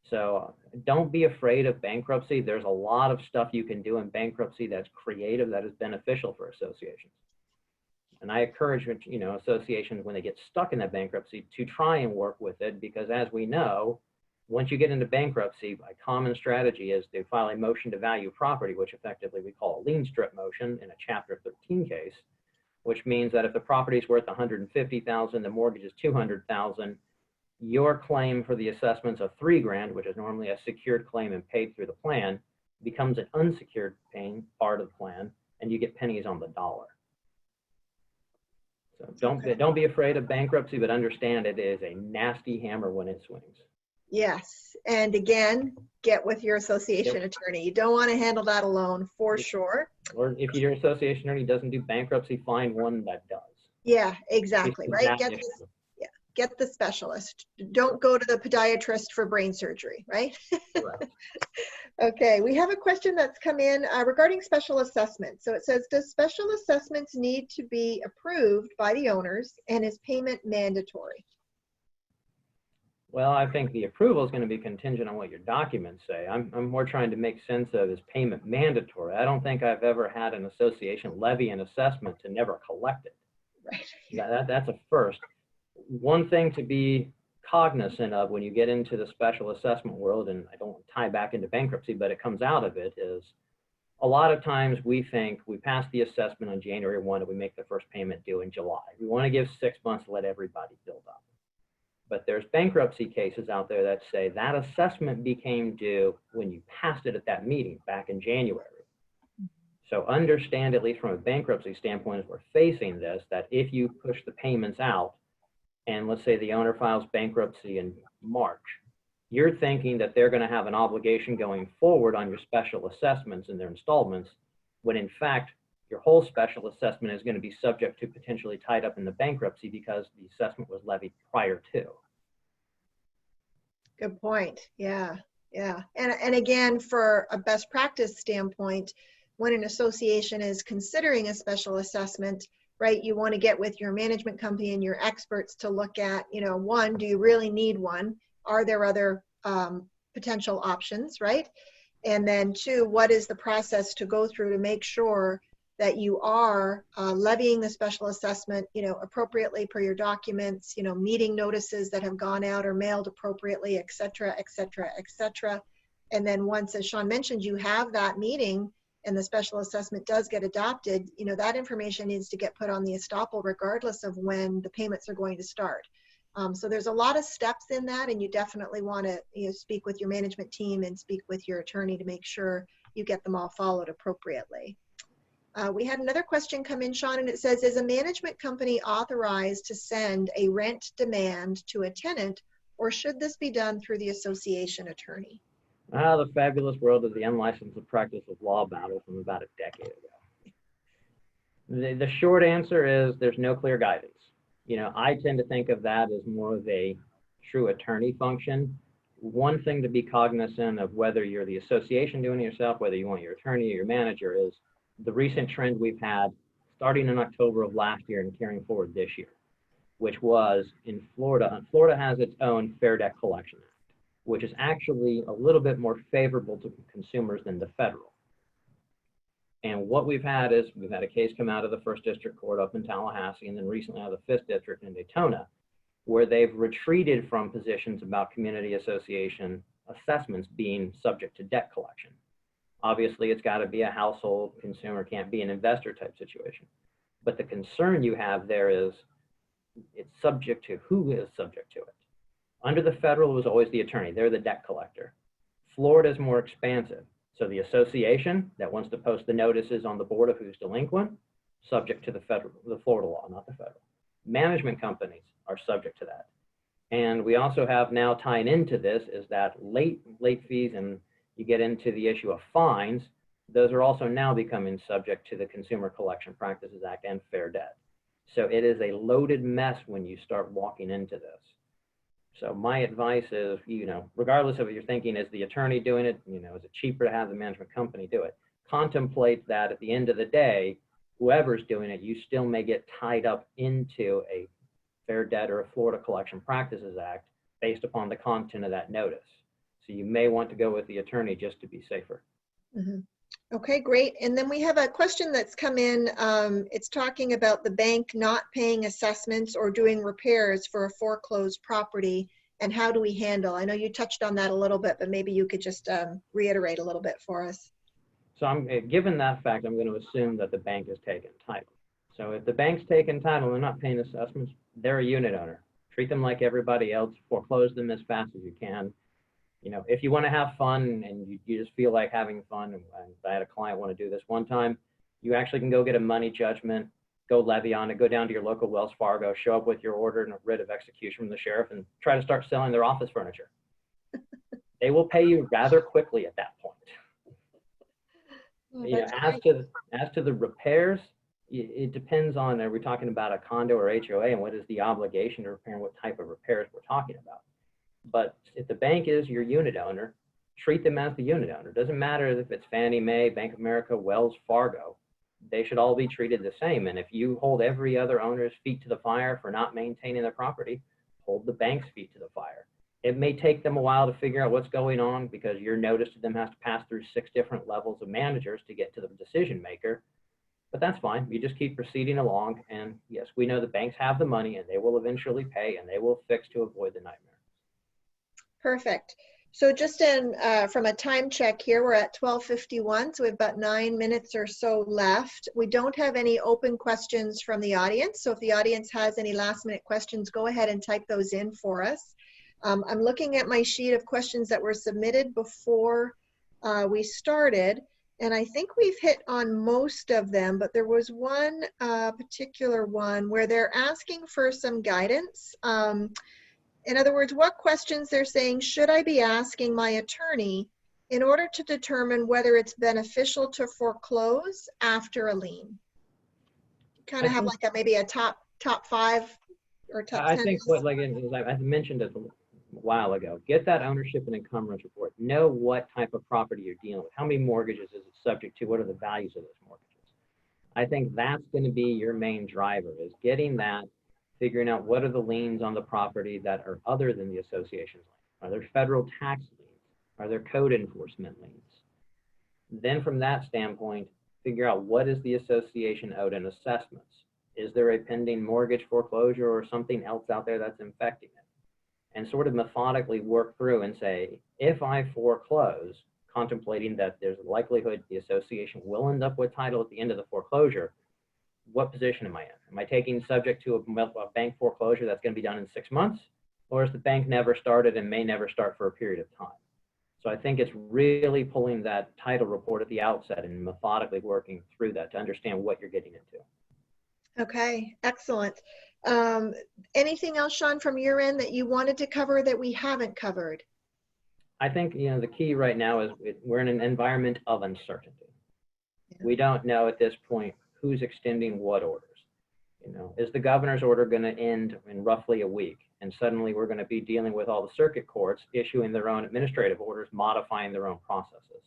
S2: So don't be afraid of bankruptcy. There's a lot of stuff you can do in bankruptcy that's creative, that is beneficial for associations. And I encourage, associations when they get stuck in that bankruptcy to try and work with it, because as we know, once you get into bankruptcy, a common strategy is to file a motion to value property, which effectively we call a lien strip motion in a Chapter 13 case, which means that if the property is worth $150,000, the mortgage is $200,000, your claim for the assessments of $3,000, which is normally a secured claim and paid through the plan, becomes an unsecured paying part of the plan, and you get pennies on the dollar. So don't be afraid of bankruptcy, but understand it is a nasty hammer when it swings.
S1: Yes, and again, get with your association attorney. You don't want to handle that alone, for sure.
S2: Or if your association attorney doesn't do bankruptcy, find one that does.
S1: Yeah, exactly, right? Get the specialist. Don't go to the podiatrist for brain surgery, right?
S2: Correct.
S1: Okay, we have a question that's come in regarding special assessments. So it says, does special assessments need to be approved by the owners, and is payment mandatory?
S2: Well, I think the approval is going to be contingent on what your documents say. I'm more trying to make sense of, is payment mandatory? I don't think I've ever had an association levy an assessment to never collect it.
S1: Right.
S2: That's a first. One thing to be cognizant of when you get into the special assessment world, and I don't tie back into bankruptcy, but it comes out of it, is a lot of times we think we pass the assessment on January 1 and we make the first payment due in July. We want to give 6 months to let everybody build up. But there's bankruptcy cases out there that say that assessment became due when you passed it at that meeting back in January. So understand, at least from a bankruptcy standpoint, as we're facing this, that if you push the payments out, and let's say the owner files bankruptcy in March, you're thinking that they're going to have an obligation going forward on your special assessments and their installments, when in fact, your whole special assessment is going to be subject to potentially tied up in the bankruptcy because the assessment was levied prior to.
S1: Good point. Yeah. Yeah. And again, for a best practice standpoint, when an association is considering a special assessment, right, you want to get with your management company and your experts to look at, you know, one, do you really need one? Are there other potential options, right? And then two, what is the process to go through to make sure that you are levying the special assessment, you know, appropriately per your documents, you know, meeting notices that have gone out or mailed appropriately, et cetera, et cetera, et cetera. And then once, as Sean mentioned, you have that meeting and the special assessment does get adopted, you know, that information needs to get put on the estoppel regardless of when the payments are going to start. So there's a lot of steps in that, and you definitely want to, you know, speak with your management team and speak with your attorney to make sure you get them all followed appropriately. We had another question come in, Sean, and it says, is a management company authorized to send a rent demand to a tenant, or should this be done through the association attorney?
S2: The fabulous world of the unlicensed practice of law battle from about a decade ago. The short answer is there's no clear guidance. You know, I tend to think of that as more of a true attorney function. One thing to be cognizant of, whether you're the association doing it yourself, whether you want your attorney or your manager, is the recent trend we've had starting in October of last year and carrying forward this year, which was in Florida. Florida has its own Fair Debt Collection Act, which is actually a little bit more favorable to consumers than the federal. And what we've had is we've had a case come out of the First District Court up in Tallahassee, and then recently out of the Fifth District in Daytona, where they've retreated from positions about community association assessments being subject to debt collection. Obviously, it's got to be a household consumer, can't be an investor type situation. But the concern you have there is it's subject to who is subject to it. Under the federal, it was always the attorney. They're the debt collector. Florida is more expansive. So the association that wants to post the notices on the board of who's delinquent, subject to the Florida law, not the federal. Management companies are subject to that. And we also have now, tying into this, is that late fees, and you get into the issue of fines, those are also now becoming subject to the Consumer Collection Practices Act and fair debt. So it is a loaded mess when you start walking into this. So my advice is, you know, regardless of what you're thinking, is the attorney doing it, you know, is it cheaper to have the management company do it? Contemplate that at the end of the day, whoever's doing it, you still may get tied up into a fair debt or a Florida Collection Practices Act based upon the content of that notice. So you may want to go with the attorney just to be safer.
S1: Mm-hmm. Okay, great. And then we have a question that's come in. It's talking about the bank not paying assessments or doing repairs for a foreclosed property, and how do we handle? I know you touched on that a little bit, but maybe you could just reiterate a little bit for us.
S2: So given that fact, I'm going to assume that the bank is taking title. So if the bank's taking title and they're not paying assessments, they're a unit owner. Treat them like everybody else, foreclose them as fast as you can. You know, if you want to have fun and you just feel like having fun, and I had a client want to do this one time, you actually can go get a money judgment, go levy on it, go down to your local Wells Fargo, show up with your order and a writ of execution from the sheriff, and try to start selling their office furniture. They will pay you rather quickly at that point.
S1: Oh,
S2: you know, as to the repairs, it depends on, are we talking about a condo or HOA, and what is the obligation to repair and what type of repairs we're talking about. But if the bank is your unit owner, treat them as the unit owner. It doesn't matter if it's Fannie Mae, Bank of America, Wells Fargo. They should all be treated the same. And if you hold every other owner's feet to the fire for not maintaining their property, hold the bank's feet to the fire. It may take them a while to figure out what's going on, because your notice to them has to pass through 6 different levels of managers to get to the decision maker. But that's fine. You just keep proceeding along. And yes, we know the banks have the money and they will eventually pay and they will fix to avoid the nightmare.
S1: Perfect. So just from a time check here, we're at 12:51, so we've about 9 minutes or so left. We don't have any open questions from the audience, so if the audience has any last minute questions, go ahead and type those in for us. I'm looking at my sheet of questions that were submitted before we started, and I think we've hit on most of them, but there was one particular one where they're asking for some guidance. In other words, what questions they're saying should I be asking my attorney in order to determine whether it's beneficial to foreclose after a lien? Kind of have like maybe a top 5 or top 10.
S2: I think what, like, as I mentioned it a while ago, get that ownership and encumbrance report. Know what type of property you're dealing with. How many mortgages is it subject to? What are the values of those mortgages? I think that's going to be your main driver, is getting that, figuring out what are the liens on the property that are other than the association's lien. Are there federal tax liens? Are there code enforcement liens? Then from that standpoint, figure out what is the association owed in assessments. Is there a pending mortgage foreclosure or something else out there that's infecting it? And sort of methodically work through and say, if I foreclose, contemplating that there's a likelihood the association will end up with title at the end of the foreclosure, what position am I in? Am I taking subject to a bank foreclosure that's going to be done in 6 months? Or is the bank never started and may never start for a period of time? So I think it's really pulling that title report at the outset and methodically working through that to understand what you're getting into.
S1: Okay, excellent. Anything else, Sean, from your end that you wanted to cover that we haven't covered?
S2: I think, the key right now is we're in an environment of uncertainty. Yeah. We don't know at this point who's extending what orders. Is the governor's order going to end in roughly a week? And suddenly we're going to be dealing with all the circuit courts issuing their own administrative orders, modifying their own processes.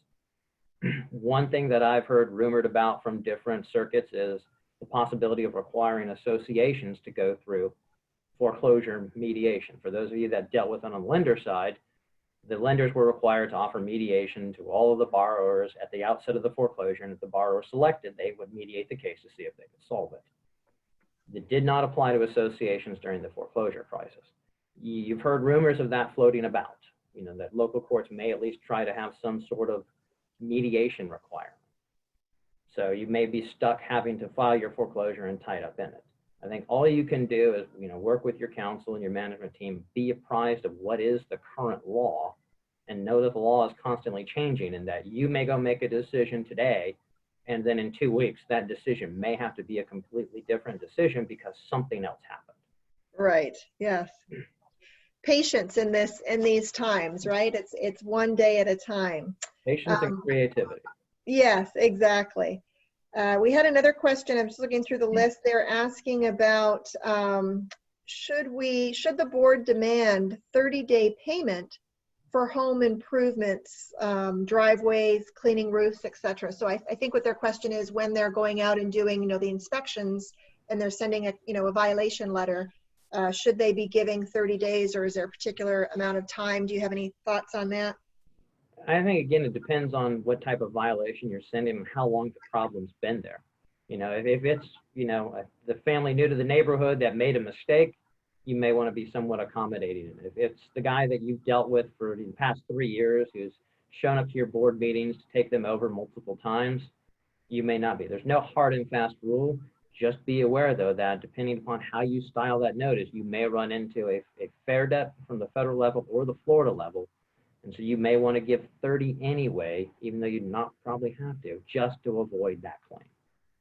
S2: One thing that I've heard rumored about from different circuits is the possibility of requiring associations to go through foreclosure mediation. For those of you that dealt with on the lender side, the lenders were required to offer mediation to all of the borrowers at the outset of the foreclosure, and if the borrower selected, they would mediate the case to see if they could solve it. It did not apply to associations during the foreclosure crisis. You've heard rumors of that floating about, that local courts may at least try to have some sort of mediation requirement. So you may be stuck having to file your foreclosure and tied up in it. I think all you can do is, work with your counsel and your management team, be apprised of what is the current law, and know that the law is constantly changing and that you may go make a decision today, and then in 2 weeks, that decision may have to be a completely different decision because something else happened.
S1: Right, yes. Patience in these times, right? It's one day at a time.
S2: Patience and creativity.
S1: Yes, exactly. We had another question. I'm just looking through the list. They're asking about should the board demand 30-day payment for home improvements, driveways, cleaning roofs, etc. So I think what their question is, when they're going out and doing the inspections and they're sending a violation letter, should they be giving 30 days or is there a particular amount of time? Do you have any thoughts on that?
S2: I think, again, it depends on what type of violation you're sending and how long the problem's been there. If it's, the family new to the neighborhood that made a mistake, you may want to be somewhat accommodating. If it's the guy that you've dealt with for the past 3 years who's shown up to your board meetings to take them over multiple times, you may not be. There's no hard and fast rule. Just be aware, though, that depending upon how you style that notice, you may run into a fair debt from the federal level or the Florida level. And so you may want to give 30 anyway, even though you not probably have to, just to avoid that claim.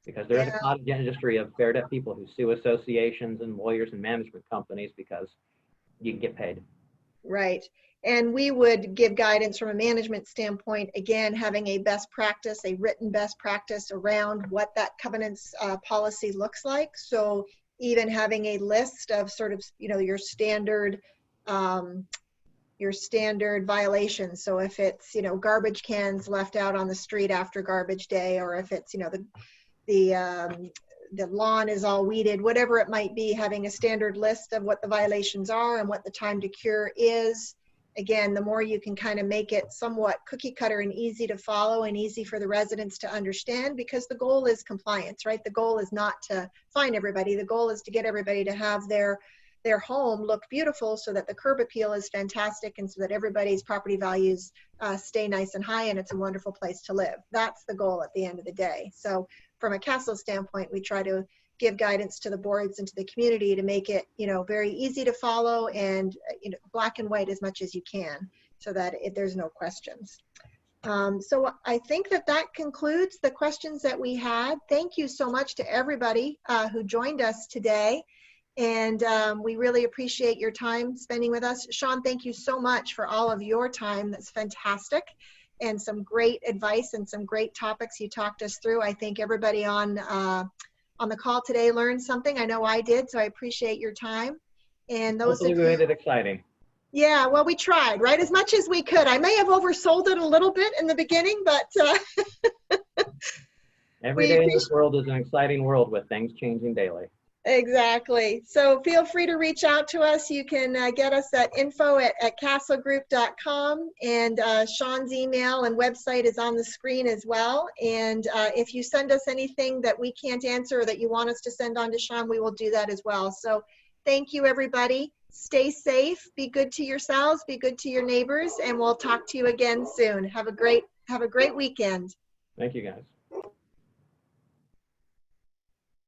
S2: Because there is a cottage industry of fair debt people who sue associations and lawyers and management companies because you can get paid.
S1: Right. And we would give guidance from a management standpoint, again, having a best practice, a written best practice around what that covenants policy looks like. So even having a list of sort of, your standard violations. So if it's, garbage cans left out on the street after garbage day, or if it's, the lawn is all weeded, whatever it might be, having a standard list of what the violations are and what the time to cure is, again, the more you can kind of make it somewhat cookie cutter and easy to follow and easy for the residents to understand, because the goal is compliance, right? The goal is not to fine everybody. The goal is to get everybody to have their home look beautiful so that the curb appeal is fantastic and so that everybody's property values stay nice and high and it's a wonderful place to live. That's the goal at the end of the day. So from a castle standpoint, we try to give guidance to the boards and to the community to make it, very easy to follow and, black and white as much as you can so that there's no questions. So I think that concludes the questions that we had. Thank you so much to everybody who joined us today. And we really appreciate your time spending with us. Sean, thank you so much for all of your time. That's fantastic. And some great advice and some great topics you talked us through. I think everybody on the call today learned something. I know I did, so I appreciate your time. And those
S2: Hopefully we made it exciting.
S1: Yeah, well, we tried, right? As much as we could. I may have oversold it a little bit in the beginning, but
S2: every day in this world is an exciting world with things changing daily.
S1: Exactly. So feel free to reach out to us. You can get us at info@castlegroup.com, and Sean's email and website is on the screen as well. And if you send us anything that we can't answer or that you want us to send on to Sean, we will do that as well. So thank you, everybody. Stay safe, be good to yourselves, be good to your neighbors, and we'll talk to you again soon. Have a great weekend.
S2: Thank you, guys.